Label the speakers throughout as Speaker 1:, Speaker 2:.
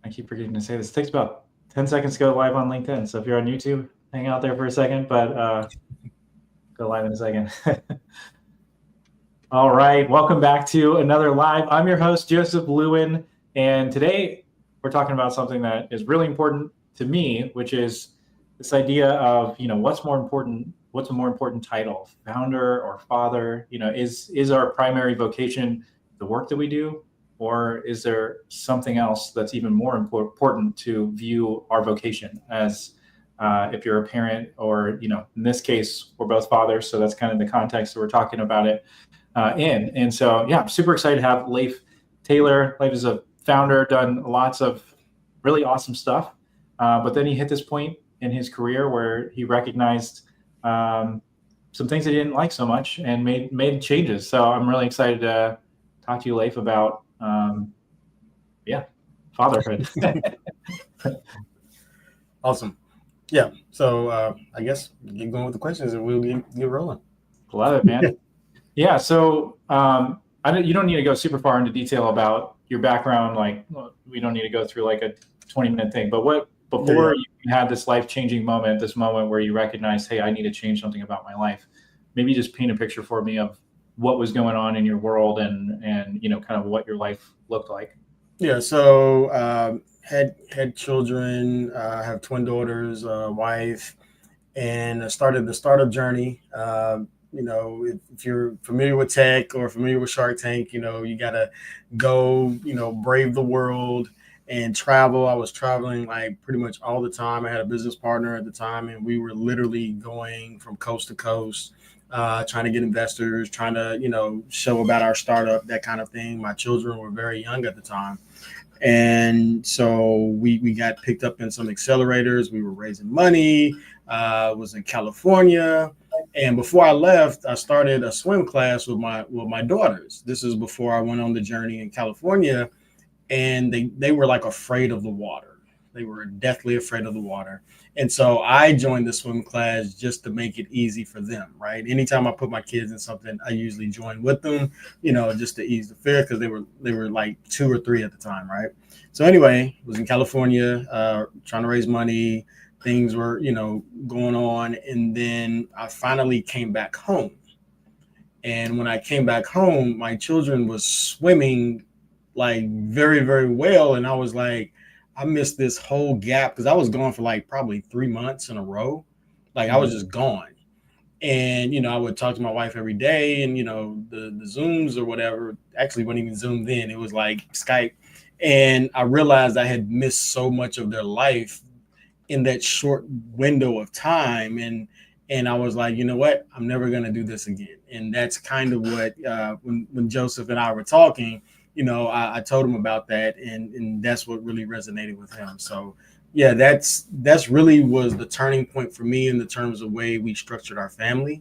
Speaker 1: I keep forgetting to say this. It takes about 10 seconds to go live on LinkedIn. So if you're on YouTube, hang out there for a second, but go live in a second. All right, welcome back to another live. I'm your host, Joseph Lewin, and today we're talking about something that is really important to me, which is this idea of, what's a more important title, founder or father? Is our primary vocation the work that we do, or is there something else that's even more important to view our vocation as? If you're a parent, or in this case, we're both fathers, so that's kind of the context that we're talking about it in. And so, yeah, I'm super excited to have Lafe Taylor. Lafe is a founder, done lots of really awesome stuff, but then he hit this point in his career where he recognized some things he didn't like so much and made changes. So I'm really excited to talk to you, Lafe, about fatherhood.
Speaker 2: Awesome. Yeah. So I guess get going with the questions and we'll get rolling.
Speaker 1: Love it, man. Yeah. So you don't need to go super far into detail about your background. Like, we don't need to go through like a 20-minute thing. But before you had this life-changing moment, this moment where you recognized, hey, I need to change something about my life. Maybe just paint a picture for me of what was going on in your world and kind of what your life looked like.
Speaker 2: Yeah. So had children, have twin daughters, wife, and I started the startup journey. If you're familiar with tech or familiar with Shark Tank, you got to go, brave the world and travel. I was traveling like pretty much all the time. I had a business partner at the time, and we were literally going from coast to coast, trying to get investors, trying to, show about our startup, that kind of thing. My children were very young at the time. And so we got picked up in some accelerators. We were raising money, was in California. And before I left, I started a swim class with my daughters. This is before I went on the journey in California. And they were like afraid of the water. They were deathly afraid of the water. And so I joined the swim class just to make it easy for them, right? Anytime I put my kids in something, I usually join with them, just to ease the fear, because they were like 2 or 3 at the time, right? So anyway, was in California, trying to raise money. Things were, going on. And then I finally came back home. And when I came back home, my children was swimming like very, very well. And I was like, I missed this whole gap because I was gone for like probably 3 months in a row. Like I was just gone. And, I would talk to my wife every day, and, the Zooms or whatever, actually wasn't even Zoom then. It was like Skype. And I realized I had missed so much of their life in that short window of time. And I was like, you know what? I'm never going to do this again. And that's kind of what, when Joseph and I were talking, I told him about that, and that's what really resonated with him. So yeah, that's really was the turning point for me in the terms of way we structured our family.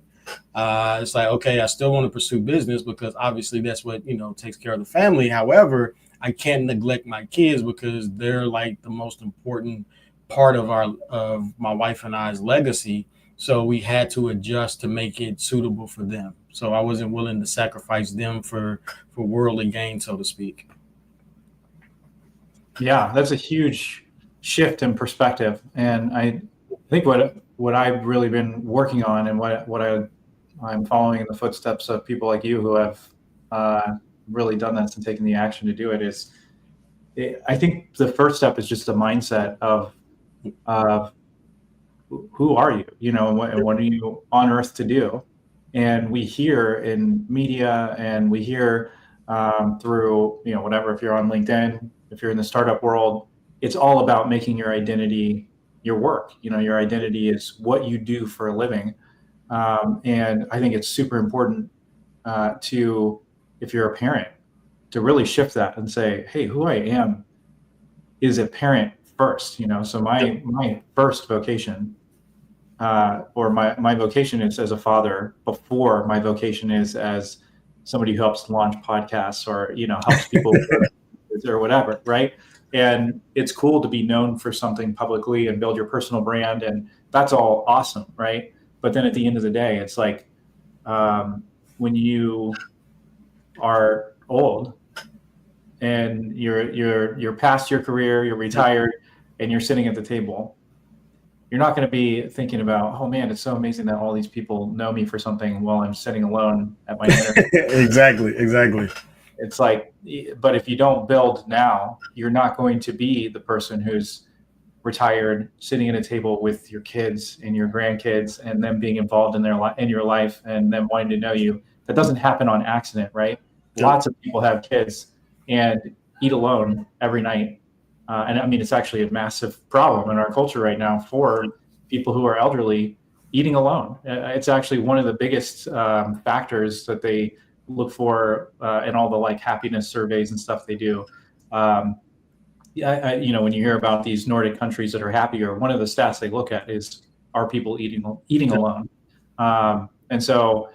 Speaker 2: It's like, okay, I still want to pursue business because obviously that's what, takes care of the family. However, I can't neglect my kids because they're like the most important part of my wife and I's legacy. So we had to adjust to make it suitable for them. So I wasn't willing to sacrifice them for worldly gain, so to speak.
Speaker 1: Yeah, that's a huge shift in perspective. And I think what I've really been working on, and what I'm following in the footsteps of people like you who have really done this and taken the action to do it, is I think the first step is just a mindset of who are you, and what are you on earth to do? And we hear in media, and we hear through, whatever, if you're on LinkedIn, if you're in the startup world, it's all about making your identity your work. Your identity is what you do for a living. And I think it's super important if you're a parent, to really shift that and say, hey, who I am is a parent first. So my first vocation, or my vocation is as a father before my vocation is as somebody who helps launch podcasts, or helps people or whatever, right? And it's cool to be known for something publicly and build your personal brand, and that's all awesome, right? But then at the end of the day, it's like, when you are old, and you're past your career, you're retired, and you're sitting at the table, you're not going to be thinking about, oh man, it's so amazing that all these people know me for something while I'm sitting alone at my dinner.
Speaker 2: Exactly, exactly.
Speaker 1: It's like, but if you don't build now, you're not going to be the person who's retired, sitting at a table with your kids and your grandkids, and them being involved in in your life, and them wanting to know you. That doesn't happen on accident, right?
Speaker 2: Yep.
Speaker 1: Lots of people have kids and eat alone every night, and I mean, it's actually a massive problem in our culture right now for people who are elderly eating alone. It's actually one of the biggest factors that they look for in all the like happiness surveys and stuff they do. Um, yeah, when you hear about these Nordic countries that are happier, one of the stats they look at is, are people eating alone? And so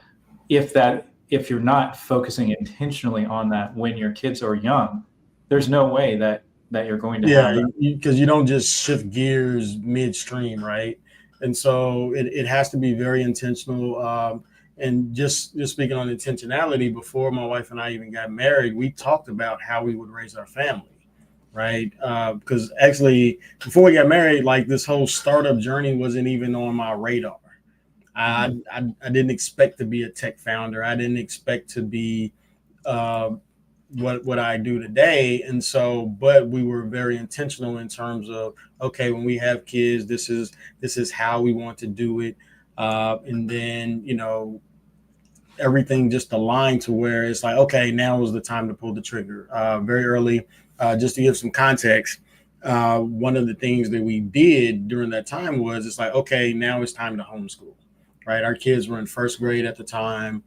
Speaker 1: if you're not focusing intentionally on that when your kids are young, there's no way that you're going to have
Speaker 2: Yeah,
Speaker 1: that.
Speaker 2: because you don't just shift gears midstream, right? And so it has to be very intentional. And just speaking on intentionality, before my wife and I even got married, we talked about how we would raise our family, right? Because actually, before we got married, like this whole startup journey wasn't even on my radar.
Speaker 1: Mhm.
Speaker 2: I didn't expect to be a tech founder. I didn't expect to be uh, what I do today. And so, but we were very intentional in terms of, okay, when we have kids, this is how we want to do it. And then, everything just aligned to where it's like, okay, now is the time to pull the trigger. Very early, just to give some context. One of the things that we did during that time was, it's like, okay, now it's time to homeschool, right? Our kids were in first grade at the time.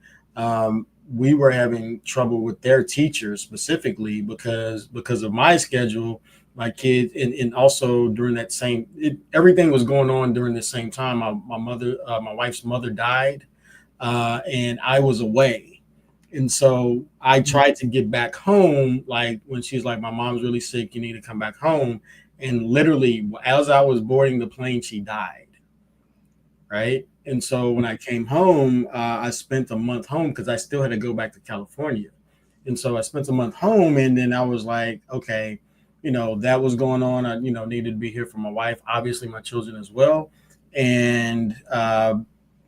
Speaker 2: We were having trouble with their teachers specifically because of my schedule. My kids, and also during that same, everything was going on during the same time. My mother, my wife's mother died, and I was away. And so I tried to get back home, like when she's like, my mom's really sick, you need to come back home. And literally, as I was boarding the plane, she died. Right. And so when I came home, I spent a month home because I still had to go back to California. And so I spent a month home, and then I was like, okay, that was going on. I, needed to be here for my wife, obviously my children as well. And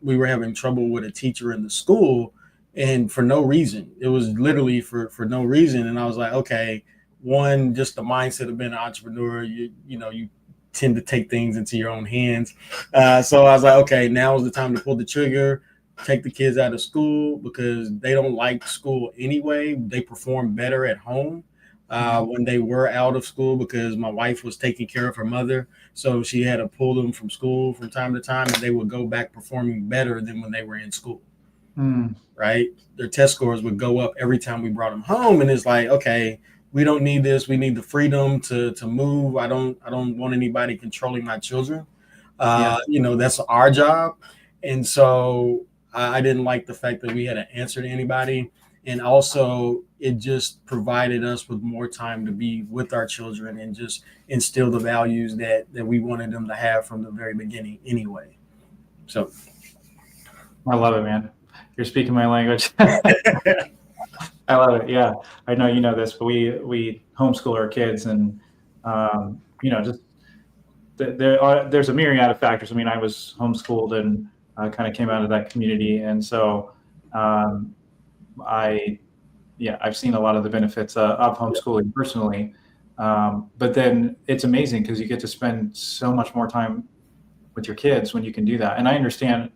Speaker 2: we were having trouble with a teacher in the school, and for no reason. It was literally for no reason. And I was like, okay, one, just the mindset of being an entrepreneur, you tend to take things into your own hands. So I was like, okay, now is the time to pull the trigger, take the kids out of school because they don't like school anyway. They perform better at home when they were out of school because my wife was taking care of her mother. So she had to pull them from school from time to time, and they would go back performing better than when they were in school.
Speaker 1: Mm.
Speaker 2: Right? Their test scores would go up every time we brought them home. And it's like, okay, we don't need this. We need the freedom to move. I don't want anybody controlling my children.
Speaker 1: Yeah.
Speaker 2: That's our job. And so I didn't like the fact that we had to answer to anybody. And also, it just provided us with more time to be with our children and just instill the values that we wanted them to have from the very beginning anyway. So,
Speaker 1: I love it, man. You're speaking my language. I love it. Yeah, I know you know this, but we homeschool our kids, and just there's a myriad of factors. I mean, I was homeschooled and kind of came out of that community, and so um, I I've seen a lot of the benefits of homeschooling personally. But then it's amazing because you get to spend so much more time with your kids when you can do that. And I understand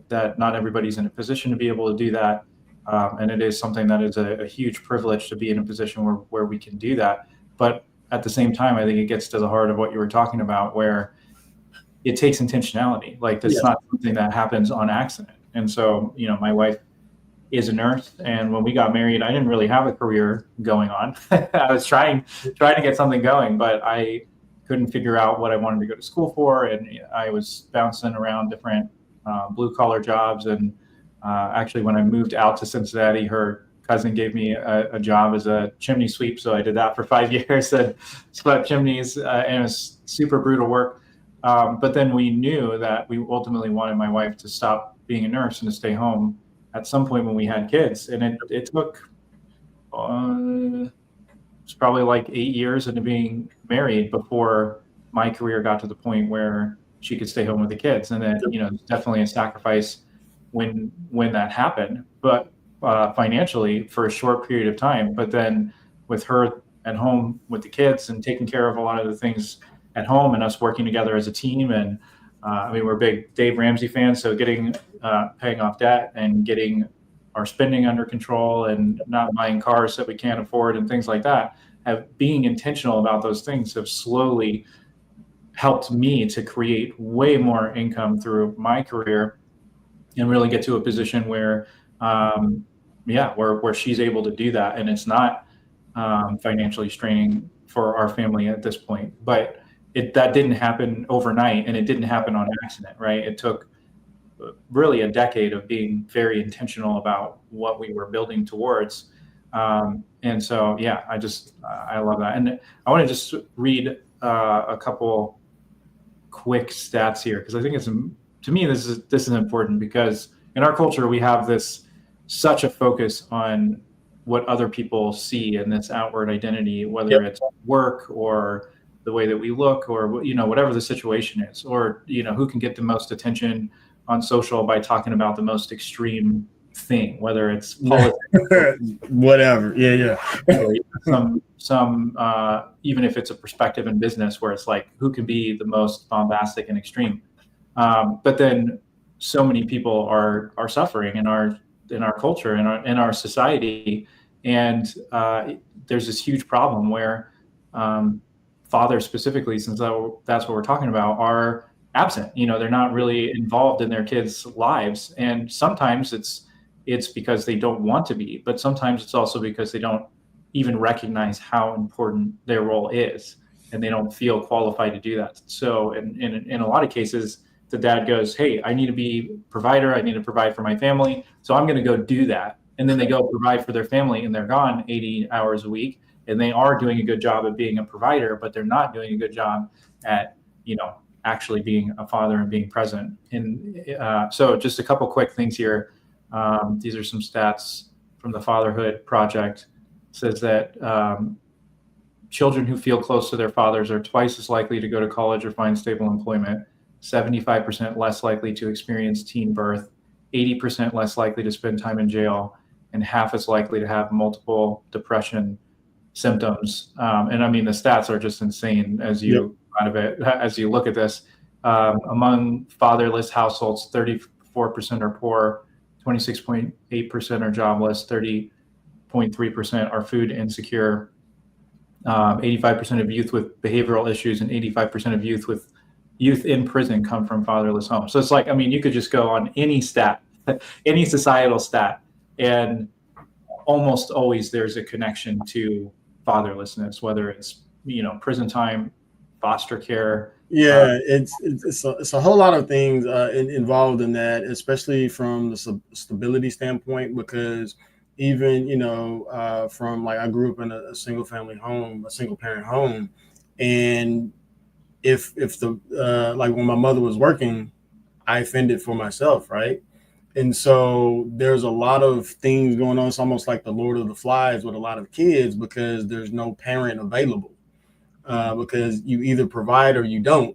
Speaker 1: that not everybody's in a position to be able to do that. And it is something that is a huge privilege to be in a position where we can do that. But at the same time, I think it gets to the heart of what you were talking about, where it takes intentionality. Like that's
Speaker 2: yeah,
Speaker 1: not something that happens on accident. And so, my wife is a nurse, and when we got married, I didn't really have a career going on. I was trying to get something going, but I couldn't figure out what I wanted to go to school for, and I was bouncing around different blue collar jobs. And actually, when I moved out to Cincinnati, her cousin gave me a job as a chimney sweep, so I did that for 5 years and swept chimneys, and it was super brutal work. But then we knew that we ultimately wanted my wife to stop being a nurse and to stay home at some point when we had kids. And it took was probably like 8 years into being married before my career got to the point where she could stay home with the kids. And then, definitely a sacrifice when that happened, but financially for a short period of time. But then with her at home with the kids and taking care of a lot of the things at home, and us working together as a team. And we're big Dave Ramsey fans, so paying off debt and getting our spending under control and not buying cars that we can't afford and things like that, being intentional about those things have slowly helped me to create way more income through my career and really get to a position where, where she's able to do that, and it's not financially straining for our family at this point. But that didn't happen overnight, and it didn't happen on accident, right? It took really a decade of being very intentional about what we were building towards. And so, I love that. And I want to just read a couple quick stats here, because I think to me, this is important, because in our culture, we have such a focus on what other people see in this outward identity, whether it's work or the way that we look, or whatever the situation is, or who can get the most attention on social by talking about the most extreme thing, whether it's politics,
Speaker 2: whatever. Yeah.
Speaker 1: some even if it's a perspective in business, where it's like, who can be the most bombastic and extreme. But then so many people are suffering in our culture, in our society, and there's this huge problem where fathers specifically, since that's what we're talking about, are absent. They're not really involved in their kids' lives, and sometimes it's because they don't want to be, but sometimes it's also because they don't even recognize how important their role is, and they don't feel qualified to do that. So in a lot of cases, the dad goes, hey, I need to be a provider. I need to provide for my family. So I'm going to go do that. And then they go provide for their family, and they're gone 80 hours a week. And they are doing a good job at being a provider, but they're not doing a good job at, actually being a father and being present. And so just a couple quick things here. These are some stats from the Fatherhood Project. It says that children who feel close to their fathers are twice as likely to go to college or find stable employment, 75% less likely to experience teen birth, 80% less likely to spend time in jail, and half as likely to have multiple depression symptoms. And I mean, the stats are just insane as you as you look at this. Among fatherless households, 34% are poor, 26.8% are jobless, 30.3% are food insecure, 85% of youth with behavioral issues, and 85% of youth in prison come from fatherless homes. So it's like, I mean, you could just go on any stat, any societal stat, and almost always there's a connection to fatherlessness, whether it's, prison time, foster care.
Speaker 2: Yeah, it's a whole lot of things involved in that, especially from the stability standpoint, because even, from like, I grew up in a single parent home. And if the like when my mother was working, I fended for myself, right? And so there's a lot of things going on. It's almost like the Lord of the Flies with a lot of kids, because there's no parent available, because you either provide or you don't.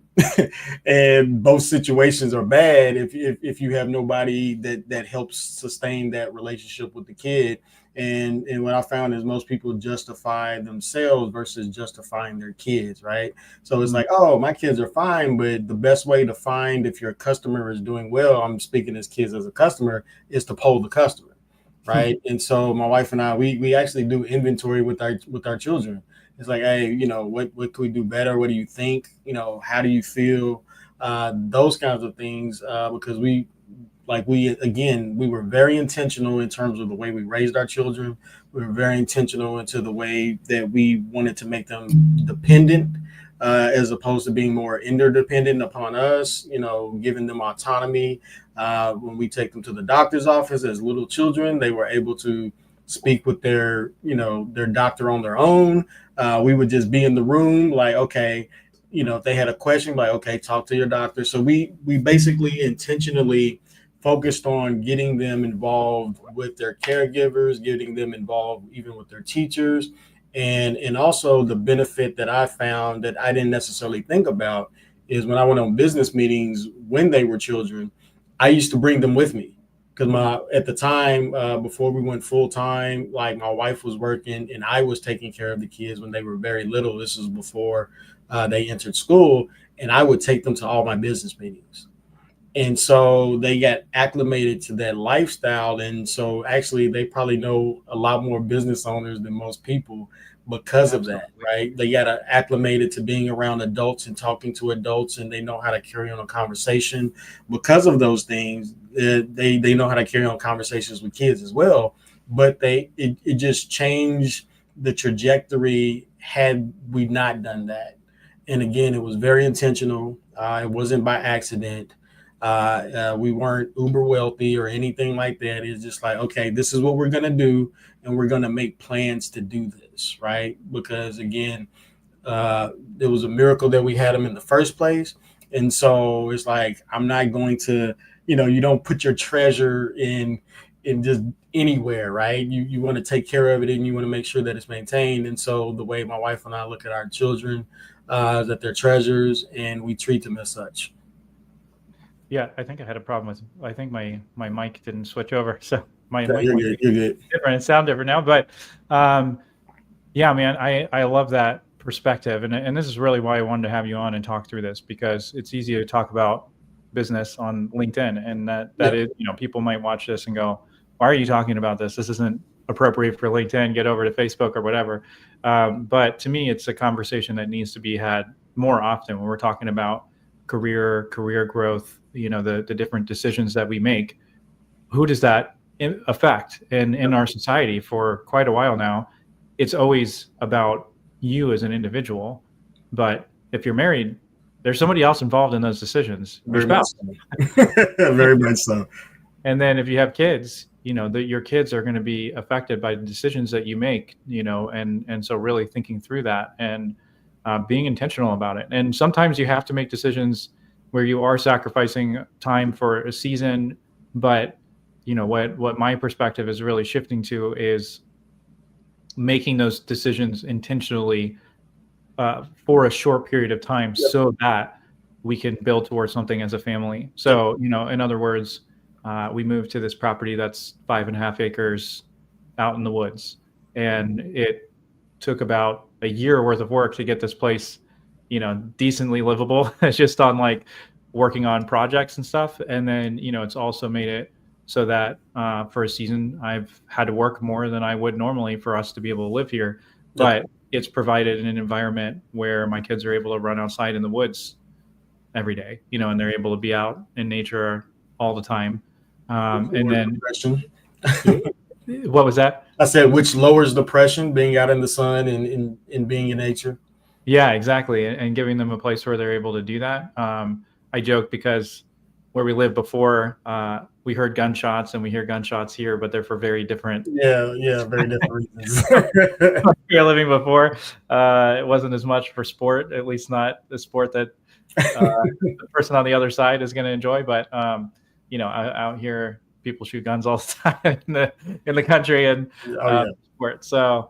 Speaker 2: And both situations are bad if you have nobody that helps sustain that relationship with the kid. And what I found is most people justify themselves versus justifying their kids, right? So it's like, oh, my kids are fine, but the best way to find if your customer is doing well, I'm speaking as kids as a customer, is to poll the customer, right? And so my wife and I, we actually do inventory with our children. It's like, hey, what can we do better? What do you think? How do you feel? Those kinds of things, because we were very intentional in terms of the way we raised our children. We were very intentional into the way that we wanted to make them dependent, as opposed to being more interdependent upon us, giving them autonomy. When we take them to the doctor's office as little children, they were able to speak with their doctor on their own. We would just be in the room, like, okay, if they had a question, like, okay, talk to your doctor. So we basically intentionally focused on getting them involved with their caregivers, getting them involved even with their teachers. And also the benefit that I found that I didn't necessarily think about is when I went on business meetings when they were children, I used to bring them with me because my at the time before we went full time, like my wife was working and I was taking care of the kids when they were very little. This was before they entered school, and I would take them to all my business meetings, and so they got acclimated to that lifestyle. And so actually they probably know a lot more business owners than most people because of that,
Speaker 1: Absolutely.
Speaker 2: right? They got acclimated to being around adults and talking to adults, and they know how to carry on a conversation because of those things. They know how to carry on conversations with kids as well, but it just changed the trajectory had we not done that. And again, it was very intentional. It wasn't by accident. We weren't uber wealthy or anything like that. It's just like, okay, this is what we're going to do, and we're going to make plans to do this, right? Because again, it was a miracle that we had them in the first place. And so it's like, I'm not going to, you don't put your treasure in just anywhere, right? You want to take care of it, and you want to make sure that it's maintained. And so the way my wife and I look at our children, that they're treasures, and we treat them as such.
Speaker 1: Yeah, I think I had a problem with. I think my mic didn't switch over, so my
Speaker 2: Yeah,
Speaker 1: mic
Speaker 2: you're
Speaker 1: might
Speaker 2: good.
Speaker 1: be
Speaker 2: You're good.
Speaker 1: different. It sound different now, but um, yeah, man, I love that perspective, and this is really why I wanted to have you on and talk through this, because it's easy to talk about business on LinkedIn, and that
Speaker 2: Yeah.
Speaker 1: is, people might watch this and go, "Why are you talking about this? This isn't appropriate for LinkedIn. Get over to Facebook or whatever." But to me, it's a conversation that needs to be had more often when we're talking about career growth. The different decisions that we make. Who does that affect? And in our society for quite a while now, it's always about you as an individual. But if you're married, there's somebody else involved in those decisions, your
Speaker 2: Very much
Speaker 1: spouse.
Speaker 2: so. Very much so.
Speaker 1: And then if you have kids, that your kids are going to be affected by the decisions that you make, and so really thinking through that and being intentional about it. And sometimes you have to make decisions where you are sacrificing time for a season, but what my perspective is really shifting to is making those decisions intentionally for a short period of time
Speaker 2: Yep.
Speaker 1: so that we can build towards something as a family. So, in other words, we moved to this property that's 5.5 acres out in the woods. And it took about a year worth of work to get this place, decently livable. It's just on like working on projects and stuff. And then, it's also made it so that for a season, I've had to work more than I would normally for us to be able to live here.
Speaker 2: Yep.
Speaker 1: But it's provided an environment where my kids are able to run outside in the woods every day, and they're able to be out in nature all the time. And then
Speaker 2: Depression.
Speaker 1: what was that?
Speaker 2: I said, which lowers depression, being out in the sun and being in nature.
Speaker 1: Yeah, exactly. And giving them a place where they're able to do that. I joke because where we lived before, we heard gunshots and we hear gunshots here, but they're for very different.
Speaker 2: Yeah, yeah, very different reasons.
Speaker 1: We were living before, it wasn't as much for sport, at least not the sport that the person on the other side is going to enjoy. But out here, people shoot guns all the time in the country and
Speaker 2: Oh yeah.
Speaker 1: sport. So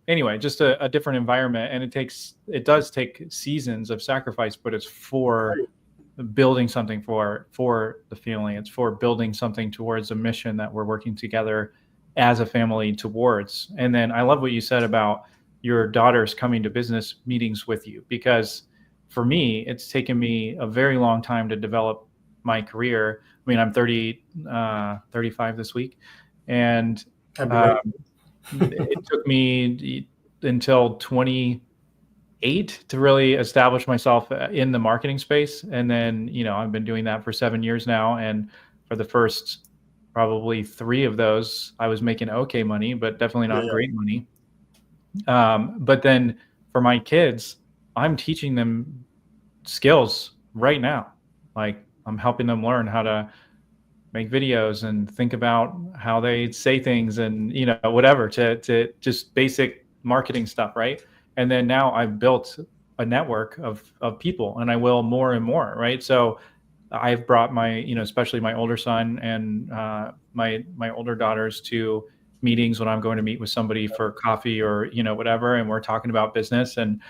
Speaker 1: anyway, just a different environment, and it does take seasons of sacrifice, but it's for building something for the family. It's for building something towards a mission that we're working together as a family towards. And then I love what you said about your daughters coming to business meetings with you, because for me, it's taken me a very long time to develop my career. I mean, I'm 35 this week, and it took me until 28 to really establish myself in the marketing space. And then, I've been doing that for 7 years now. And for the first probably 3 of those, I was making okay money, but definitely not great money. But then for my kids, I'm teaching them skills right now. Like I'm helping them learn how to make videos and think about how they say things and, whatever to just basic marketing stuff. Right. And then now I've built a network of people, and I will more and more. Right. So I've brought my, especially my older son and my older daughters to meetings when I'm going to meet with somebody for coffee or, whatever, and we're talking about business, and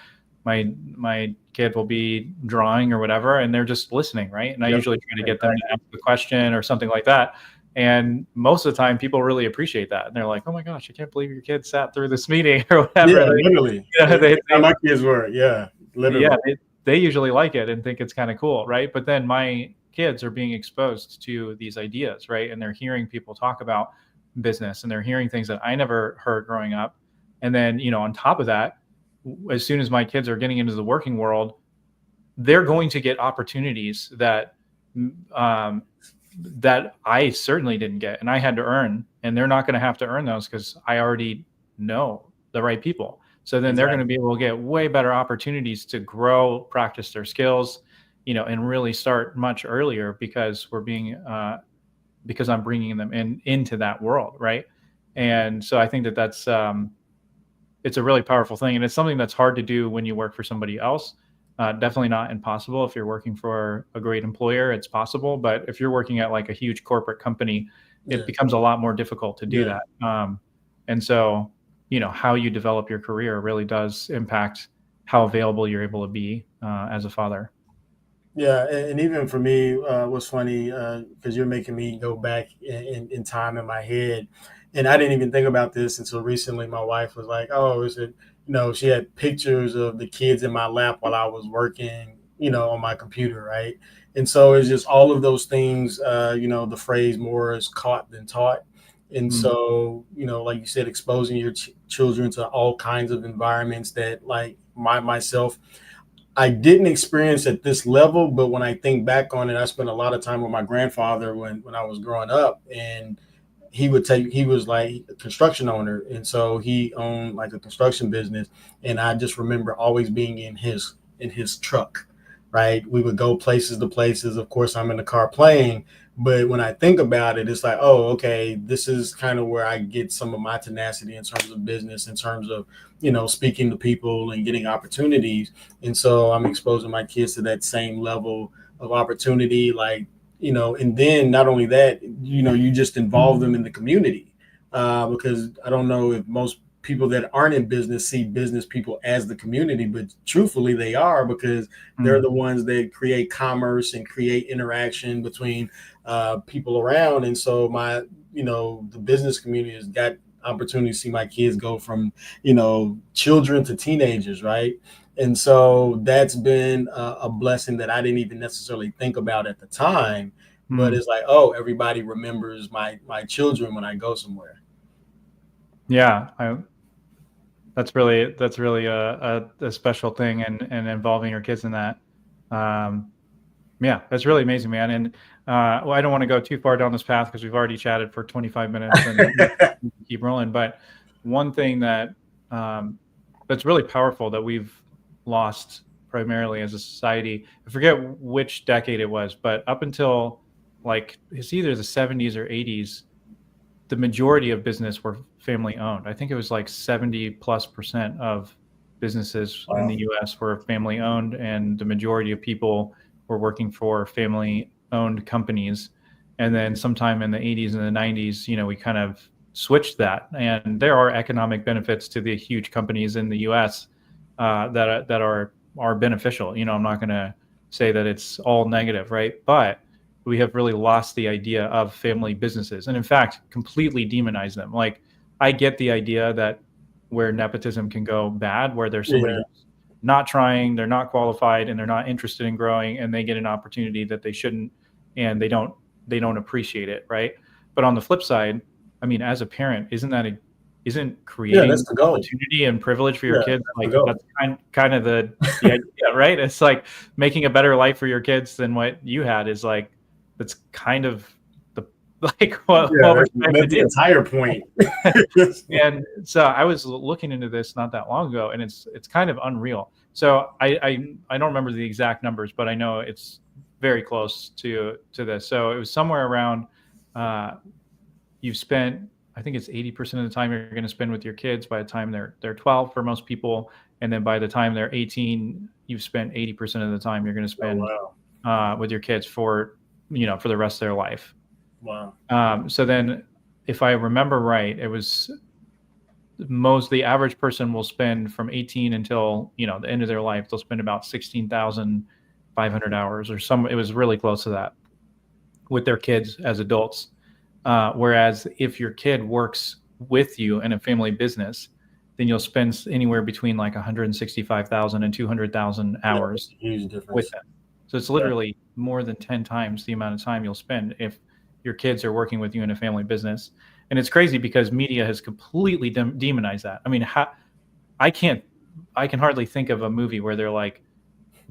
Speaker 1: my kid will be drawing or whatever, and they're just listening, right? And I
Speaker 2: Yep.
Speaker 1: usually try to get them to ask the question or something like that. And most of the time, people really appreciate that, and they're like, "Oh my gosh, I can't believe your kid sat through this meeting," or whatever.
Speaker 2: Yeah, literally. That's how my kids were. Yeah,
Speaker 1: Yeah,
Speaker 2: literally.
Speaker 1: they usually like it and think it's kind of cool, right? But then my kids are being exposed to these ideas, right? And they're hearing people talk about business, and they're hearing things that I never heard growing up. And then, on top of that, as soon as my kids are getting into the working world, they're going to get opportunities um, that I certainly didn't get, and I had to earn, and they're not going to have to earn those because I already know the right people. So then they're going to be able to get way better opportunities to grow, practice their skills, and really start much earlier because because I'm bringing them into that world, right? And so I think that's it's a really powerful thing, and it's something that's hard to do when you work for somebody else. Definitely not impossible. If you're working for a great employer, it's possible. But if you're working at like a huge corporate company, it becomes a lot more difficult to do that. And so, how you develop your career really does impact how available you're able to be as a father.
Speaker 2: Yeah, and even for me, what's funny because you're making me go back in time in my head, and I didn't even think about this until recently. My wife was like, "Oh, is it?" She had pictures of the kids in my lap while I was working, on my computer, right? And so it's just all of those things. The phrase "more is caught than taught," and
Speaker 1: Mm.
Speaker 2: so like you said, exposing your children to all kinds of environments that, like myself, I didn't experience at this level, but when I think back on it, I spent a lot of time with my grandfather when I was growing up, and he was like a construction owner, and so he owned like a construction business, and I just remember always being in his truck, right? We would go places to places. Of course, I'm in the car playing, but when I think about it, it's like, oh, okay, this is kind of where I get some of my tenacity in terms of business, in terms of speaking to people and getting opportunities. And so I'm exposing my kids to that same level of opportunity, like, and then not only that, you just involve them in the community, because I don't know if most people that aren't in business see business people as the community, but truthfully they are, because they're
Speaker 1: Mm.
Speaker 2: the ones that create commerce and create interaction between people around. And so the business community has got opportunity to see my kids go from children to teenagers, right? And so that's been a blessing that I didn't even necessarily think about at the time, but
Speaker 1: Mm.
Speaker 2: it's like, oh, everybody remembers my children when I go somewhere.
Speaker 1: Yeah, that's really a special thing, and involving your kids in that. Um, Yeah, that's really amazing, man. And well, I don't want to go too far down this path because we've already chatted for 25 minutes, and we can keep rolling. But one thing um, that's really powerful that we've lost primarily as a society, I forget which decade it was, but up until like it's either the 70s or 80s, the majority of business were family owned. I think it was like 70+% of businesses in the
Speaker 2: Wow.
Speaker 1: US were family owned, and the majority of people were working for family owned companies. And then sometime in the 80s and the 90s, we kind of switched that. And there are economic benefits to the huge companies in the US that are beneficial. I'm not going to say that it's all negative, right? But we have really lost the idea of family businesses, and in fact completely demonize them. Like, I get the idea that where nepotism can go bad, where there's somebody
Speaker 2: Yeah.
Speaker 1: who's not trying, they're not qualified, and they're not interested in growing, and they get an opportunity that they shouldn't, and they don't appreciate it, right? But on the flip side, I mean, as a parent, isn't
Speaker 2: Yeah, that's
Speaker 1: creating
Speaker 2: the goal.
Speaker 1: opportunity and privilege for your
Speaker 2: Yeah,
Speaker 1: kids,
Speaker 2: that's the
Speaker 1: like
Speaker 2: goal.
Speaker 1: that's kind of the idea, right? It's like making a better life for your kids than what you had is like, that's kind of the like what
Speaker 2: Yeah,
Speaker 1: we're trying to
Speaker 2: that's the
Speaker 1: do.
Speaker 2: entire point.
Speaker 1: And so I was looking into this not that long ago, and it's kind of unreal. So I don't remember the exact numbers, but I know it's very close to this. So it was somewhere around uh, you've spent, I think it's 80% of the time you're going to spend with your kids by the time they're 12 for most people, and then by the time they're 18, you've spent 80% of the time you're going to
Speaker 2: Oh,
Speaker 1: spend
Speaker 2: wow.
Speaker 1: with your kids for the rest of their life.
Speaker 2: Wow.
Speaker 1: So then if I remember right, it was the average person will spend from 18 until, the end of their life, they'll spend about 16,500 hours or it was really close to that with their kids as adults. Whereas if your kid works with you in a family business, then you'll spend anywhere between like 165,000 and 200,000
Speaker 2: Yeah, that's
Speaker 1: hours
Speaker 2: a huge
Speaker 1: with
Speaker 2: difference.
Speaker 1: them. So it's
Speaker 2: Yeah.
Speaker 1: literally more than 10 times the amount of time you'll spend if your kids are working with you in a family business. And it's crazy because media has completely demonized that. I mean, I can't, I can hardly think of a movie where they're like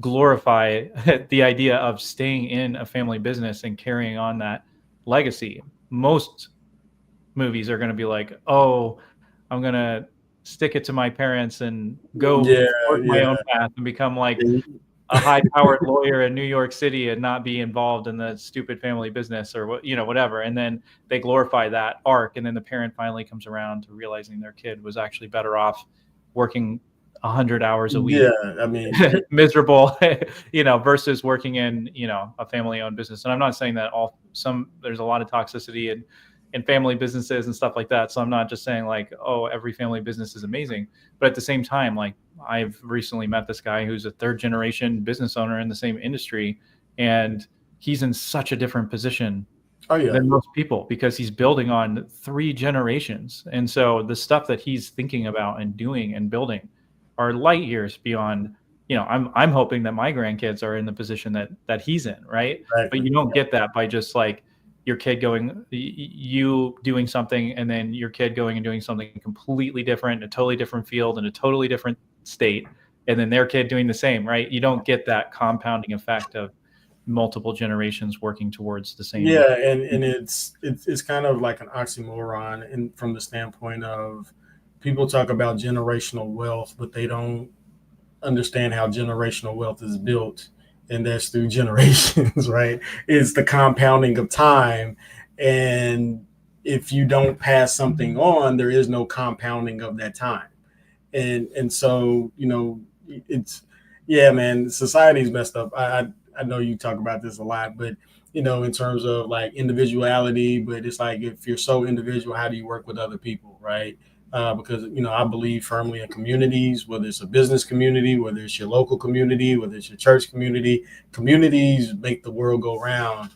Speaker 1: glorify the idea of staying in a family business and carrying on that legacy. Most movies are going to be like, oh, I'm going to stick it to my parents and go
Speaker 2: Yeah,
Speaker 1: forge my
Speaker 2: yeah.
Speaker 1: own path and become like
Speaker 2: And
Speaker 1: a high-powered lawyer in New York City and not be involved in the stupid family business or whatever. And then they glorify that arc, and then the parent finally comes around to realizing their kid was actually better off working 100 hours a week,
Speaker 2: yeah, I mean,
Speaker 1: miserable, versus working in a family-owned business. And I'm not saying that there's a lot of toxicity in family businesses and stuff like that. So I'm not just saying like, oh, every family business is amazing, but at the same time, like I've recently met this guy who's a third generation business owner in the same industry, and he's in such a different position
Speaker 2: oh yeah,
Speaker 1: than most people because he's building on three generations. And so the stuff that he's thinking about and doing and building are light years beyond, I'm hoping that my grandkids are in the position that he's in, right? But
Speaker 2: exactly.
Speaker 1: you don't get that by just like your kid going, you doing something, and then your kid going and doing something completely different, a totally different field in a totally different state, and then their kid doing the same, right? You don't get that compounding effect of multiple generations working towards the same.
Speaker 2: Yeah, and it's kind of like an oxymoron, and from the standpoint of people talk about generational wealth, but they don't understand how generational wealth is built, and that's through generations, right? It's the compounding of time, and if you don't pass something on, there is no compounding of that time, and so it's yeah, man, society's messed up. I know you talk about this a lot, but in terms of like individuality, but it's like if you're so individual, how do you work with other people, right? Because I believe firmly in communities, whether it's a business community, whether it's your local community, whether it's your church community. Communities make the world go round,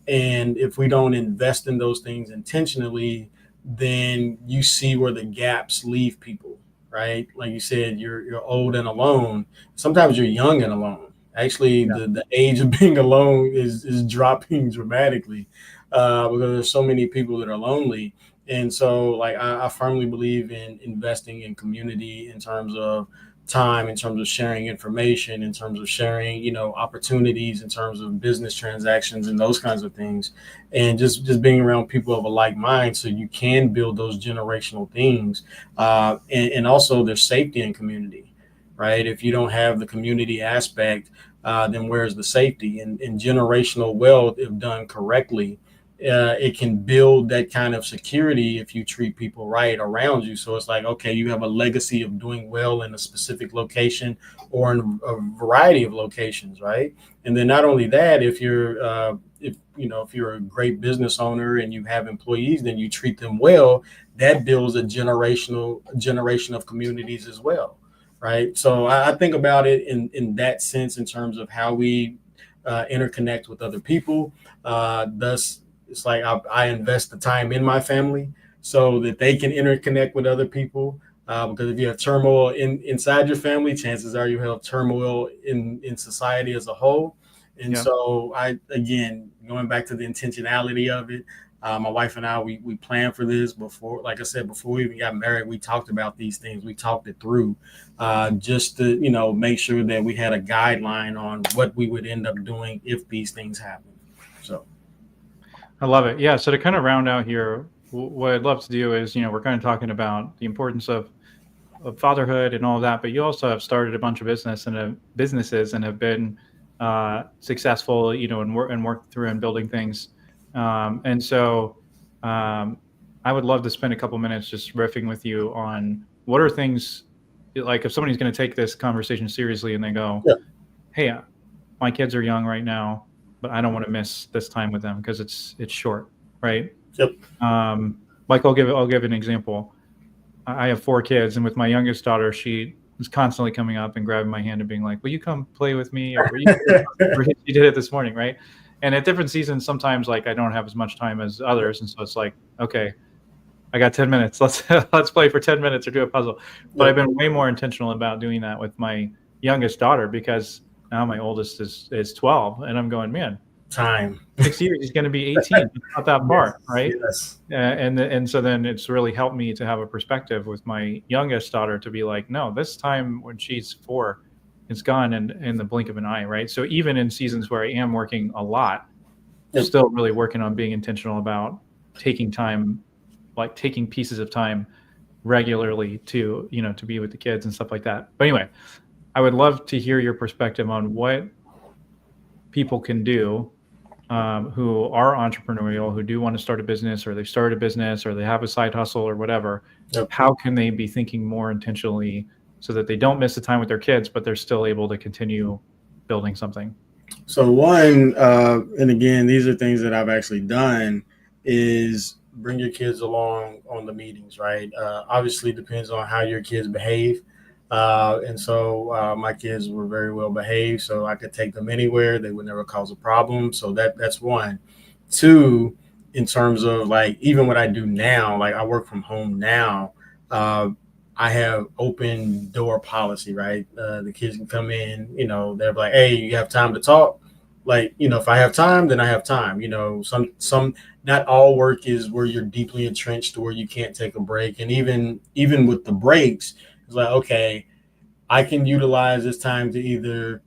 Speaker 2: and if we don't invest in those things intentionally, then you see where the gaps leave people, right? Like you said, you're old and alone. Sometimes you're young and alone. Actually,
Speaker 1: Yeah.
Speaker 2: the age of being alone is dropping dramatically because there's so many people that are lonely. And so, like, I firmly believe in investing in community in terms of time, in terms of sharing information, in terms of sharing, opportunities, in terms of business transactions and those kinds of things, and just being around people of a like mind, so you can build those generational things, and also there's safety in community, right? If you don't have the community aspect, then where's the safety? And generational wealth, if done correctly, it can build that kind of security if you treat people right around you. So it's like, okay, you have a legacy of doing well in a specific location or in a variety of locations, right? And then not only that, if you're a great business owner and you have employees, then you treat them well. That builds a generation of communities as well, right? So I think about it in that sense, in terms of how we interconnect with other people. Thus, it's like I invest the time in my family so that they can interconnect with other people. Because if you have turmoil inside your family, chances are you have turmoil in society as a whole. And
Speaker 1: Yeah.
Speaker 2: so again, going back to the intentionality of it, my wife and I, we planned for this before. Like I said, before we even got married, we talked about these things. We talked it through, just to make sure that we had a guideline on what we would end up doing if these things happen. So.
Speaker 1: I love it. Yeah. So to kind of round out here, what I'd love to do is, we're kind of talking about the importance of fatherhood and all of that, but you also have started a bunch of businesses and have been successful, and worked through and building things. And so I would love to spend a couple minutes just riffing with you on what are things like if somebody's going to take this conversation seriously and they go,
Speaker 2: Yeah.
Speaker 1: hey, my kids are young right now, but I don't want to miss this time with them because it's short, right?
Speaker 2: Yep.
Speaker 1: Um, Like I'll give an example. I have 4 kids, and with my youngest daughter, she is constantly coming up and grabbing my hand and being like, "Will you come play with me?" Or "Will you?" She did it this morning, right? And at different seasons, sometimes like I don't have as much time as others, and so it's like, okay, I got 10 minutes. Let's play for 10 minutes or do a puzzle. But I've
Speaker 2: Yep.
Speaker 1: been way more intentional about doing that with my youngest daughter because now my oldest is 12, and I'm going, man,
Speaker 2: Time.
Speaker 1: 6 years he's going to be 18. It's not that
Speaker 2: Yes.
Speaker 1: far, right?
Speaker 2: Yes.
Speaker 1: And so then it's really helped me to have a perspective with my youngest daughter to be like, no, this time when she's 4, it's gone in the blink of an eye, right? So even in seasons where I am working a lot,
Speaker 2: Yep.
Speaker 1: still really working on being intentional about taking time, like taking pieces of time regularly to, to be with the kids and stuff like that. But anyway, I would love to hear your perspective on what people can do, who are entrepreneurial, who do want to start a business, or they start a business, or they have a side hustle, or whatever.
Speaker 2: Yep.
Speaker 1: How can they be thinking more intentionally so that they don't miss the time with their kids, but they're still able to continue building something?
Speaker 2: So one, and again, these are things that I've actually done, is bring your kids along on the meetings, right? Obviously, depends on how your kids behave. And so my kids were very well behaved, so I could take them anywhere. They would never cause a problem. So that's one. Two, in terms of like even what I do now, like I work from home now. Uh, I have open door policy, right? The kids can come in, they're like, "Hey, you have time to talk?" Like, if I have time, then I have time. Not all work is where you're deeply entrenched to where you can't take a break. And even with the breaks, it's like, okay, I can utilize this time to either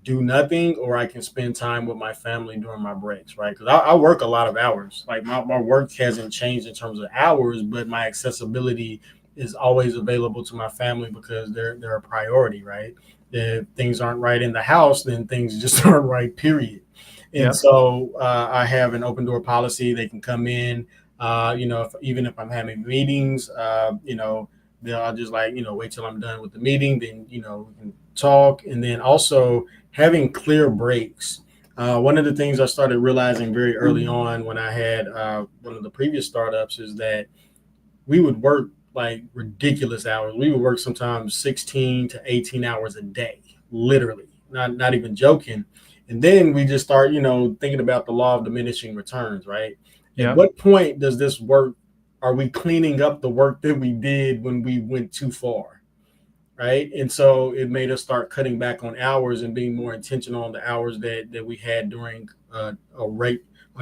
Speaker 2: do nothing or I can spend time with my family during my breaks, right? Because I work a lot of hours. Like my work hasn't changed in terms of hours, but my accessibility is always available to my family because they're a priority, right? If things aren't right in the house, then things just aren't right, period. And
Speaker 1: Yeah.
Speaker 2: so I have an open door policy. They can come in, even if I'm having meetings, I'll just like, wait till I'm done with the meeting, then, we can talk. And then also, having clear breaks. One of the things I started realizing very early on when I had one of the previous startups is that we would work like ridiculous hours. We would work sometimes 16 to 18 hours a day, literally, not even joking. And then we just start, thinking about the law of diminishing returns, right? At
Speaker 1: Yeah.
Speaker 2: what point does this work? Are we cleaning up the work that we did when we went too far? Right. And so it made us start cutting back on hours and being more intentional on the hours that we had during a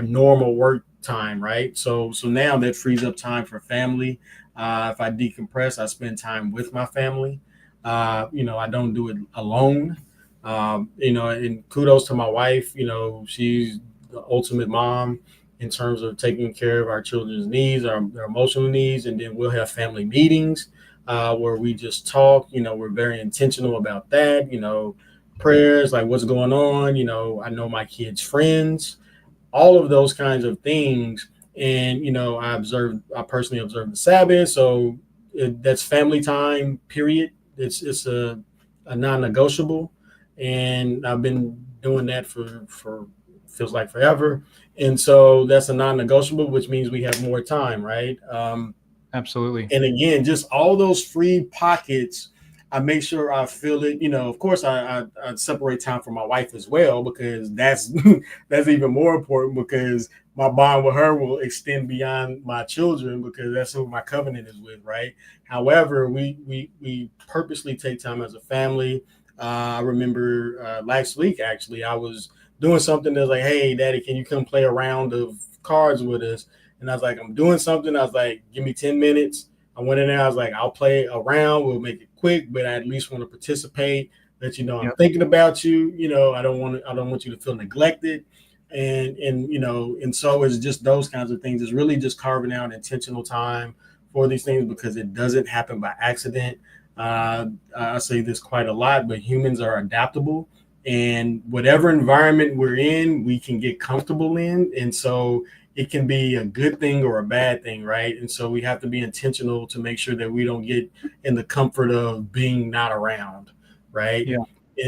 Speaker 2: normal work time. Right. So now that frees up time for family. If I decompress, I spend time with my family. I don't do it alone. And kudos to my wife. She's the ultimate mom in terms of taking care of our children's needs, their emotional needs, and then we'll have family meetings where we just talk. We're very intentional about that. Prayers, like what's going on. I know my kids' friends, all of those kinds of things. And I personally observe the Sabbath, so that's family time. Period. It's a non-negotiable, and I've been doing that for feels like forever. And so that's a non-negotiable, which means we have more time, right?
Speaker 1: Absolutely.
Speaker 2: And again, just all those free pockets, I make sure I fill it. Of course, I separate time for my wife as well because that's that's even more important because my bond with her will extend beyond my children because that's who my covenant is with, right? However, we purposely take time as a family. I remember last week actually, I was doing something that was like, "Hey, Daddy, can you come play a round of cards with us?" And I was like, "I'm doing something." I was like, "Give me 10 minutes." I went in there. I was like, "I'll play a round. We'll make it quick, but I at least want to participate. Let you know I'm
Speaker 1: Yeah.
Speaker 2: thinking about you. I don't want you to feel neglected." And so it's just those kinds of things. It's really just carving out intentional time for these things because it doesn't happen by accident. I say this quite a lot, but humans are adaptable, and whatever environment we're in, we can get comfortable in. And so it can be a good thing or a bad thing, right? And so we have to be intentional to make sure that we don't get in the comfort of being not around, right?
Speaker 1: Yeah.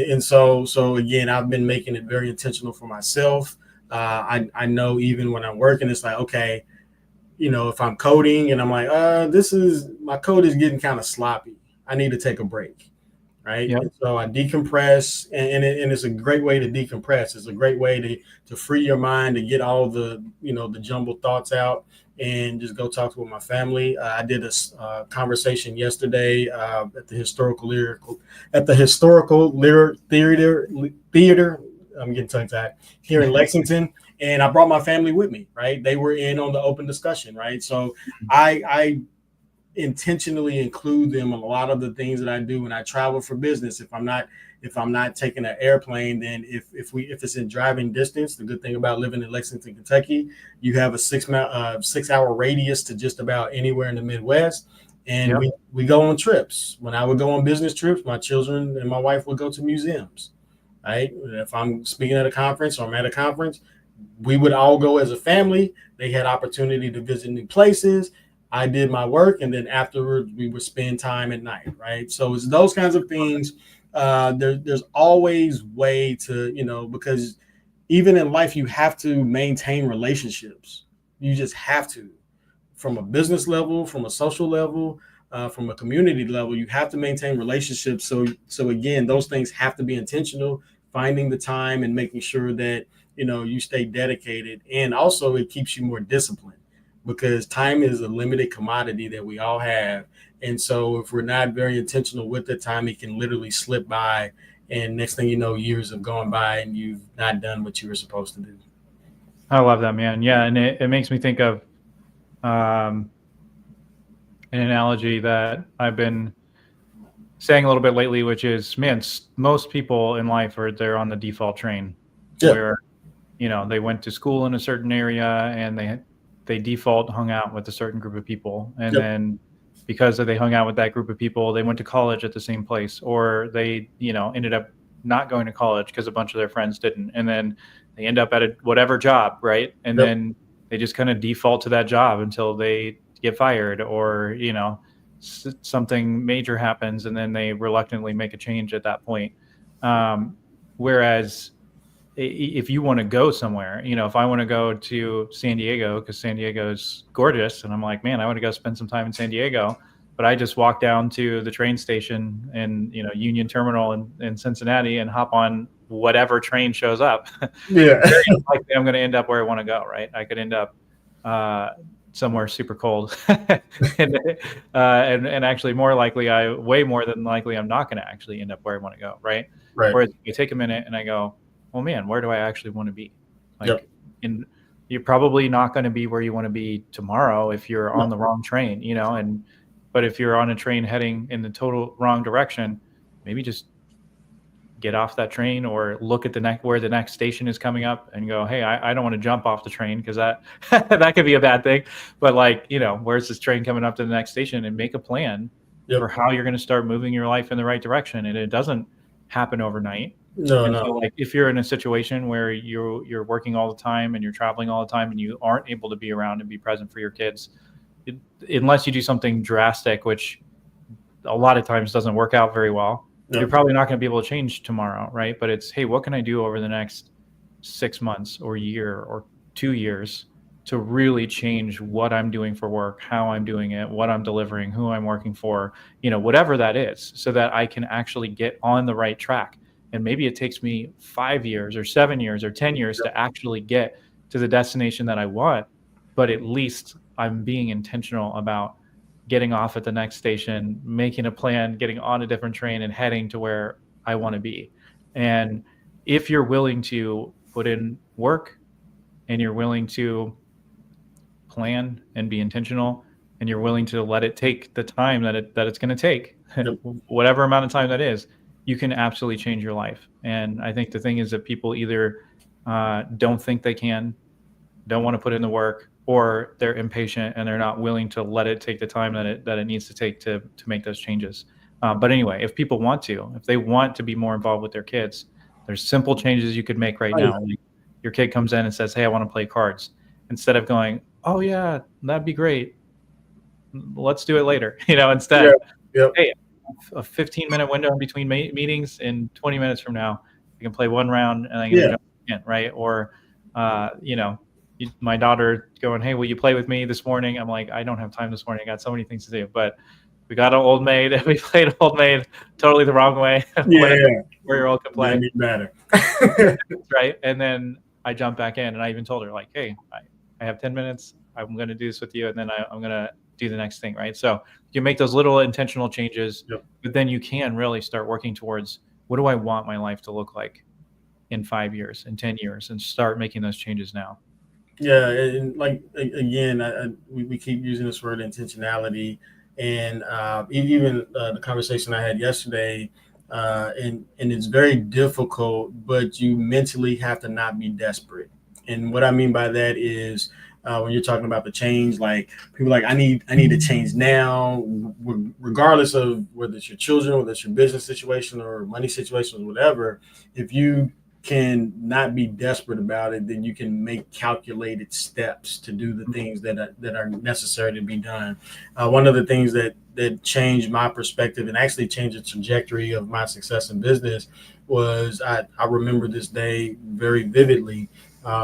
Speaker 2: And so again, I've been making it very intentional for myself. I know even when I'm working, it's like, okay, if I'm coding and I'm like, this is my code is getting kind of sloppy. I need to take a break, right?
Speaker 1: Yep.
Speaker 2: And so I decompress, and it's a great way to decompress. It's a great way to free your mind, to get all the the jumbled thoughts out, and just go talk with my family. I did a conversation yesterday at the historical theater. I'm getting tongue tied here in Lexington, and I brought my family with me. Right, they were in on the open discussion. Right, so I intentionally include them in a lot of the things that I do when I travel for business. If I'm not taking an airplane, then if it's in driving distance, the good thing about living in Lexington, Kentucky, you have a 6 hour radius to just about anywhere in the Midwest. And
Speaker 1: Yep.
Speaker 2: we go on trips. When I would go on business trips, my children and my wife would go to museums. Right. If I'm speaking at a conference or I'm at a conference, we would all go as a family. They had opportunity to visit new places. I did my work, and then afterwards we would spend time at night, right? So it's those kinds of things. There's always way to, because even in life you have to maintain relationships. You just have to, from a business level, from a social level, from a community level. You have to maintain relationships. So again, those things have to be intentional. Finding the time and making sure that you stay dedicated, and also it keeps you more disciplined because time is a limited commodity that we all have. And so if we're not very intentional with the time, it can literally slip by. And next thing you know, years have gone by and you've not done what you were supposed to do.
Speaker 1: I love that, man. Yeah, and it makes me think of um, an analogy that I've been saying a little bit lately, which is, man, most people in life they're on the default train,
Speaker 2: Yeah.
Speaker 1: where they went to school in a certain area and they default hung out with a certain group of people, and
Speaker 2: Yep.
Speaker 1: then because they hung out with that group of people, they went to college at the same place, or they ended up not going to college because a bunch of their friends didn't, and then they end up at whatever job, right? And
Speaker 2: Yep.
Speaker 1: then they just kind of default to that job until they get fired, or something major happens, and then they reluctantly make a change at that point. Whereas if you want to go somewhere, if I want to go to San Diego because San Diego is gorgeous, and I'm like, man, I want to go spend some time in San Diego, but I just walk down to the train station in Union Terminal in Cincinnati and hop on whatever train shows up.
Speaker 2: Yeah.
Speaker 1: Very likely I'm going to end up where I want to go. Right? I could end up uh, somewhere super cold, and actually way more than likely, I'm not going to actually end up where I want to go. Right?
Speaker 2: Right.
Speaker 1: Whereas I take a minute and I go, well, man, where do I actually want to be?
Speaker 2: Yep.
Speaker 1: Like, you're probably not going to be where you want to be tomorrow if you're on the wrong train, but if you're on a train heading in the total wrong direction, maybe just get off that train or look at where the next station is coming up and go, hey, I don't want to jump off the train because that that could be a bad thing. But where's this train coming up to the next station, and make a plan for
Speaker 2: Yep.
Speaker 1: how you're going to start moving your life in the right direction. And it doesn't happen overnight.
Speaker 2: No,
Speaker 1: And
Speaker 2: no.
Speaker 1: so, if you're in a situation where you're working all the time and you're traveling all the time and you aren't able to be around and be present for your kids, unless you do something drastic, which a lot of times doesn't work out very well, you're
Speaker 2: Yep.
Speaker 1: probably not going to be able to change tomorrow, right? But it's, hey, what can I do over the next 6 months or year or 2 years to really change what I'm doing for work, how I'm doing it, what I'm delivering, who I'm working for, whatever that is, so that I can actually get on the right track. And maybe it takes me 5 years or 7 years or 10 years to actually get to the destination that I want, but at least I'm being intentional about getting off at the next station, making a plan, getting on a different train, and heading to where I want to be. And if you're willing to put in work, and you're willing to plan and be intentional, and you're willing to let it take the time that it's going to take,
Speaker 2: Yep.
Speaker 1: whatever amount of time that is, you can absolutely change your life. And I think the thing is that people either don't think they can, don't want to put in the work, or they're impatient and they're not willing to let it take the time that it needs to take to make those changes. But anyway, if people want to, if they want to be more involved with their kids, there's simple changes you could make right now. Like, your kid comes in and says, hey, I want to play cards. Instead of going, oh yeah, that'd be great, let's do it later. Instead,
Speaker 2: Yep.
Speaker 1: hey, a 15-minute window in between meetings, in 20 minutes from now, you can play one round and then you're
Speaker 2: Yeah.
Speaker 1: gonna jump in, right? Or, my daughter going, hey, will you play with me this morning? I'm like, I don't have time this morning. I got so many things to do. But we got an Old Maid, and we played Old Maid totally the wrong way. Whatever
Speaker 2: Yeah,
Speaker 1: 4-year-old can play.
Speaker 2: made me better.
Speaker 1: Right. And then I jumped back in, and I even told her, like, hey, I have 10 minutes. I'm going to do this with you, and then I'm going to do the next thing. Right. So you make those little intentional changes,
Speaker 2: Yep.
Speaker 1: but then you can really start working towards, what do I want my life to look like in 5 years, in 10 years, and start making those changes now.
Speaker 2: Yeah, and like again, we keep using this word intentionality, and even the conversation I had yesterday, and it's very difficult, but you mentally have to not be desperate. And what I mean by that is, when you're talking about the change, like people are like, I need to change now, regardless of whether it's your children, whether it's your business situation or money situations, whatever. If you can not be desperate about it, then you can make calculated steps to do the things that are necessary to be done. One of the things that changed my perspective and actually changed the trajectory of my success in business was, I remember this day very vividly.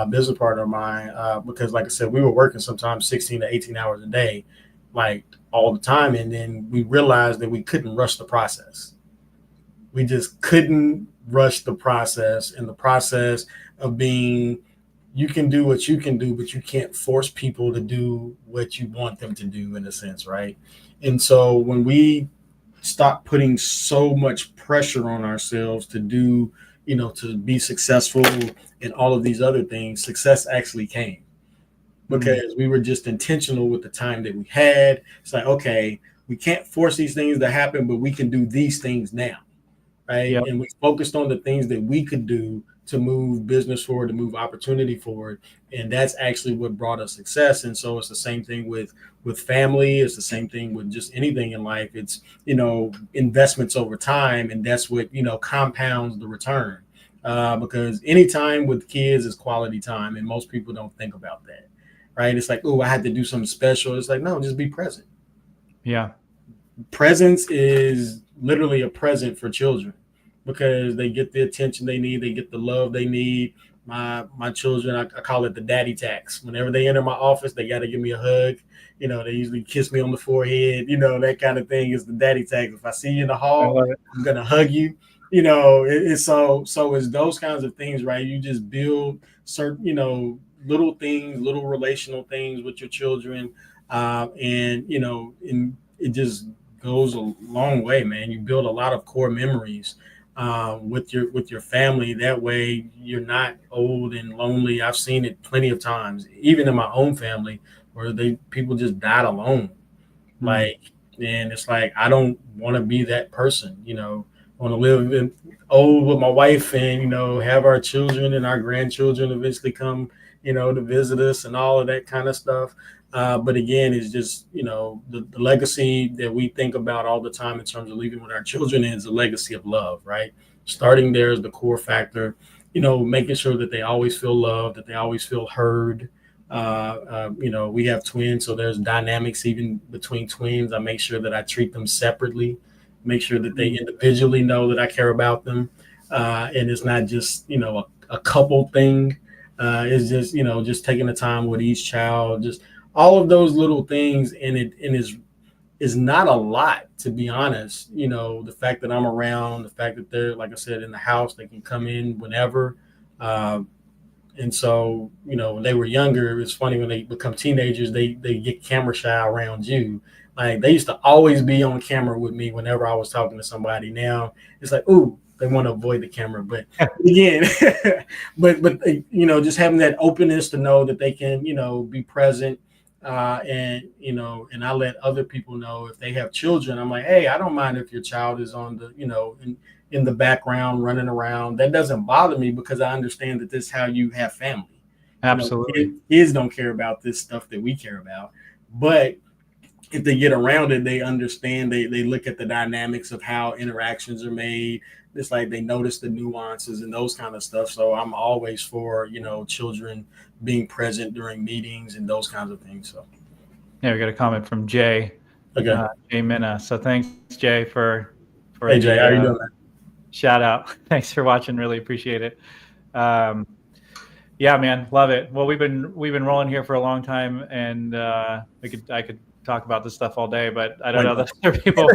Speaker 2: Business partner of mine, because like I said, we were working sometimes 16 to 18 hours a day, like all the time, and then we realized that we couldn't rush the process. We just couldn't rush the process, and the process of being, you can do what you can do, but you can't force people to do what you want them to do, in a sense, right? And so when we stop putting so much pressure on ourselves to do, to be successful in all of these other things, success actually came because we were just intentional with the time that we had. It's like, okay, we can't force these things to happen, but we can do these things now, right?
Speaker 1: Yep.
Speaker 2: And we focused on the things that we could do to move business forward, to move opportunity forward, and that's actually what brought us success. And so it's the same thing with family. It's the same thing with just anything in life. It's investments over time, and that's what compounds the return. Because any time with kids is quality time, and most people don't think about that, right? It's like, oh, I had to do something special. It's like, no, just be present.
Speaker 1: Yeah.
Speaker 2: Presence is literally a present for children because they get the attention they need, they get the love they need. My children, I call it the daddy tax. Whenever they enter my office, they got to give me a hug. They usually kiss me on the forehead. That kind of thing is the daddy tax. If I see you in the
Speaker 1: I
Speaker 2: hall,
Speaker 1: love it.
Speaker 2: I'm gonna hug you. It's so it's those kinds of things, right? You just build certain, little things, little relational things with your children, and it just goes a long way, man. You build a lot of core memories with your family. That way, you're not old and lonely. I've seen it plenty of times, even in my own family, where people just died alone.
Speaker 1: Mm.
Speaker 2: Like, and it's like I don't want to be that person. I want to live old with my wife, and have our children and our grandchildren eventually come, to visit us and all of that kind of stuff. But again, it's just the legacy that we think about all the time in terms of leaving with our children is a legacy of love, right? Starting there is the core factor. Making sure that they always feel loved, that they always feel heard. We have twins, so there's dynamics even between twins. I make sure that I treat them separately, make sure that they individually know that I care about them, and it's not just a couple thing. It's just taking the time with each child, just all of those little things, and is not a lot, to be honest. The fact that I'm around, the fact that they're, like I said, in the house, they can come in whenever. Uh, and so, when they were younger, it's funny when they become teenagers, they get camera shy around you. Like they used to always be on camera with me whenever I was talking to somebody. Now it's like, ooh, they want to avoid the camera. But again, but just having that openness to know that they can, be present. And I let other people know if they have children. I'm like, hey, I don't mind if your child is on the, in the background running around. That doesn't bother me because I understand that this is how you have family.
Speaker 1: Absolutely.
Speaker 2: Kids don't care about this stuff that we care about. But if they get around it, they understand, they look at the dynamics of how interactions are made. It's like they notice the nuances and those kind of stuff. So I'm always for, children being present during meetings and those kinds of things. So
Speaker 1: Yeah, we got a comment from Jay.
Speaker 2: okay.
Speaker 1: Jay Minna. So thanks, Jay, for
Speaker 2: Hey Jay, how
Speaker 1: the
Speaker 2: you doing, man?
Speaker 1: shout out. Thanks for watching. Really appreciate it. Um, Yeah, man, love it. Well, we've been rolling here for a long time, and I could talk about this stuff all day, but I don't know that other people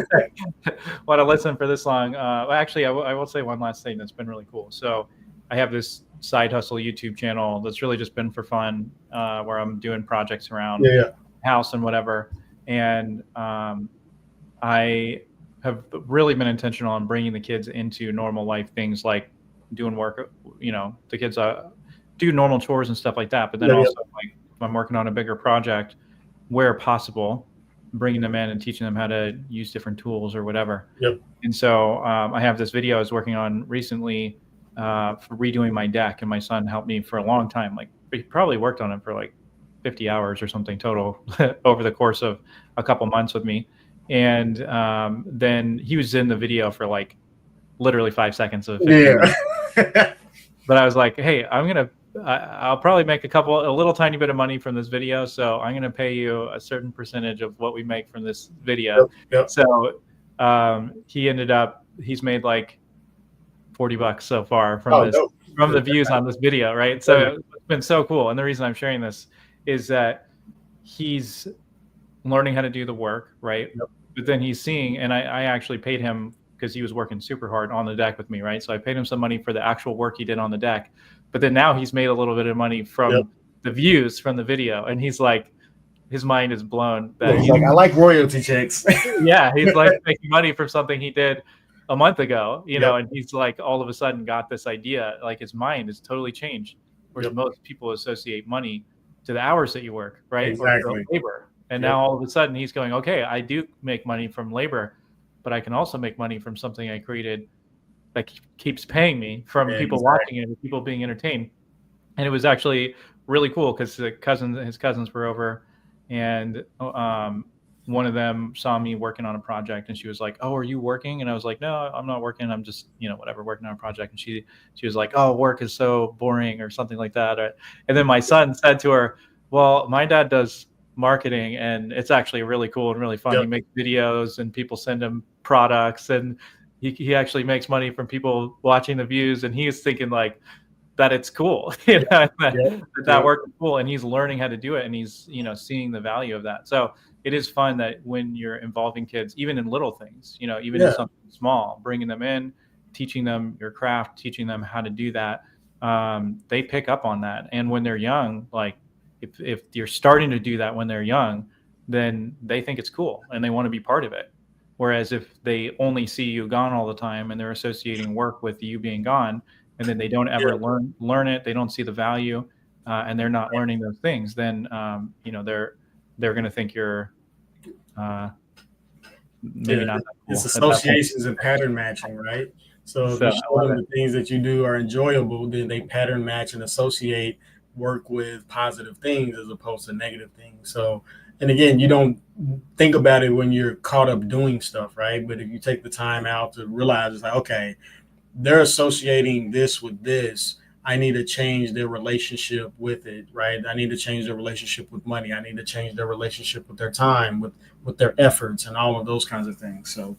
Speaker 1: want to listen for this long. Actually, I will say one last thing that's been really cool. So I have this side hustle YouTube channel that's really just been for fun, where I'm doing projects around
Speaker 2: Yeah.
Speaker 1: house and whatever, and I have really been intentional on bringing the kids into normal life things like doing work. The kids do normal chores and stuff like that. But then
Speaker 2: Yeah.
Speaker 1: also, like, if I'm working on a bigger project, where possible, bringing them in and teaching them how to use different tools or whatever.
Speaker 2: Yep.
Speaker 1: And so I have this video I was working on recently for redoing my deck, and my son helped me for a long time. Like, he probably worked on it for like 50 hours or something total over the course of a couple months with me. And then he was in the video for like literally 5 seconds of 15 minutes. But I was like, hey, I'll probably make a little tiny bit of money from this video. So I'm going to pay you a certain percentage of what we make from this video.
Speaker 2: Yep.
Speaker 1: So he's made like $40 so far from the views on this video. Right. So it's been so cool. And the reason I'm sharing this is that he's learning how to do the work. Right.
Speaker 2: Yep.
Speaker 1: But then he's seeing, and I actually paid him because he was working super hard on the deck with me. Right. So I paid him some money for the actual work he did on the deck. But then now he's made a little bit of money from the views from the video. And he's like, his mind is blown. That
Speaker 2: he's like, I like royalty checks.
Speaker 1: Yeah. He's like making money from something he did a month ago, and he's like, all of a sudden got this idea, like his mind is totally changed. Whereas most people associate money to the hours that you work, right?
Speaker 2: Exactly.
Speaker 1: Or labor. And now all of a sudden he's going, okay, I do make money from labor, but I can also make money from something I created that keeps paying me from people watching it and people being entertained. And it was actually really cool because his cousins were over, and one of them saw me working on a project, and she was like, oh, are you working? And I was like, no, I'm not working. I'm just, working on a project. And she was like, oh, work is so boring or something like that. And then my son said to her, well, my dad does marketing, and it's actually really cool and really fun. He makes videos and people send him products, and he actually makes money from people watching the views. And he is thinking like that it's cool, that work is cool, and he's learning how to do it, and he's seeing the value of that. So it is fun that when you're involving kids, even in little things, even in something small, bringing them in, teaching them your craft, teaching them how to do that, they pick up on that. And when they're young, like if you're starting to do that when they're young, then they think it's cool and they want to be part of it. Whereas if they only see you gone all the time and they're associating work with you being gone, and then they don't ever learn it, they don't see the value, and they're not learning those things, then they're going to think you're maybe not that cool.
Speaker 2: It's associations and pattern matching, right? So if you show them the things that you do are enjoyable, then they pattern match and associate work with positive things as opposed to negative things. So, and again, you don't think about it when you're caught up doing stuff, right? But if you take the time out to realize, it's like, okay, they're associating this with this, I need to change their relationship with it, right? I need to change their relationship with money. I need to change their relationship with their time, with their efforts, and all of those kinds of things. So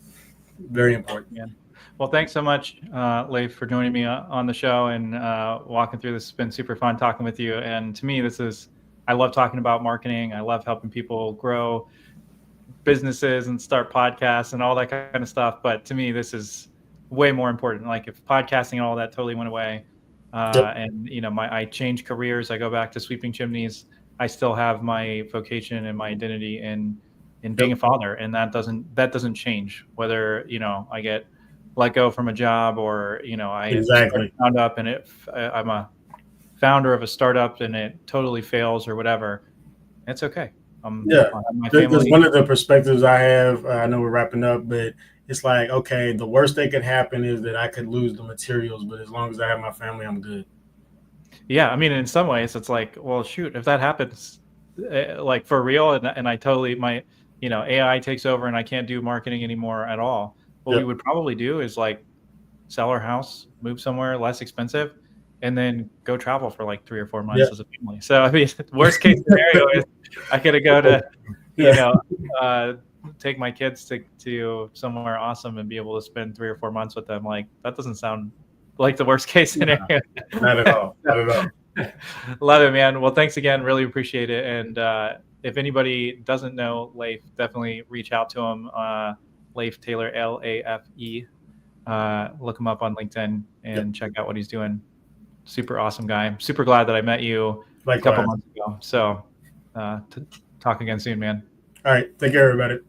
Speaker 2: very important.
Speaker 1: Yeah. Well, thanks so much, Lafe, for joining me on the show and walking through this. It's been super fun talking with you. And to me, I love talking about marketing. I love helping people grow businesses and start podcasts and all that kind of stuff. But to me, this is way more important. Like if podcasting and all that totally went away, and I changed careers, I go back to sweeping chimneys, I still have my vocation and my identity in being a father, and that doesn't change whether I get let go from a job or I found up and I'm a founder of a startup and it totally fails or whatever. It's okay.
Speaker 2: There's one of the perspectives I have. I know we're wrapping up, but it's like, okay, the worst that could happen is that I could lose the materials, but as long as I have my family, I'm good.
Speaker 1: Yeah, I mean, in some ways, it's like, well, shoot, if that happens, like for real, and I totally AI takes over and I can't do marketing anymore at all. What we would probably do is like sell our house, move somewhere less expensive, and then go travel for like 3 or 4 months as a family. So I mean, worst case scenario is I could go to take my kids to somewhere awesome and be able to spend 3 or 4 months with them. Like that doesn't sound like the worst case scenario.
Speaker 2: Not at all. Not at all.
Speaker 1: Love it, man. Well, thanks again. Really appreciate it. And if anybody doesn't know Lafe, definitely reach out to him. Lafe Taylor, Lafe. Look him up on LinkedIn
Speaker 2: Yep.
Speaker 1: and check out what he's doing. Super awesome guy. I'm super glad that I met you a couple
Speaker 2: Likewise.
Speaker 1: months ago. So talk again soon, man.
Speaker 2: All right. Take care, everybody.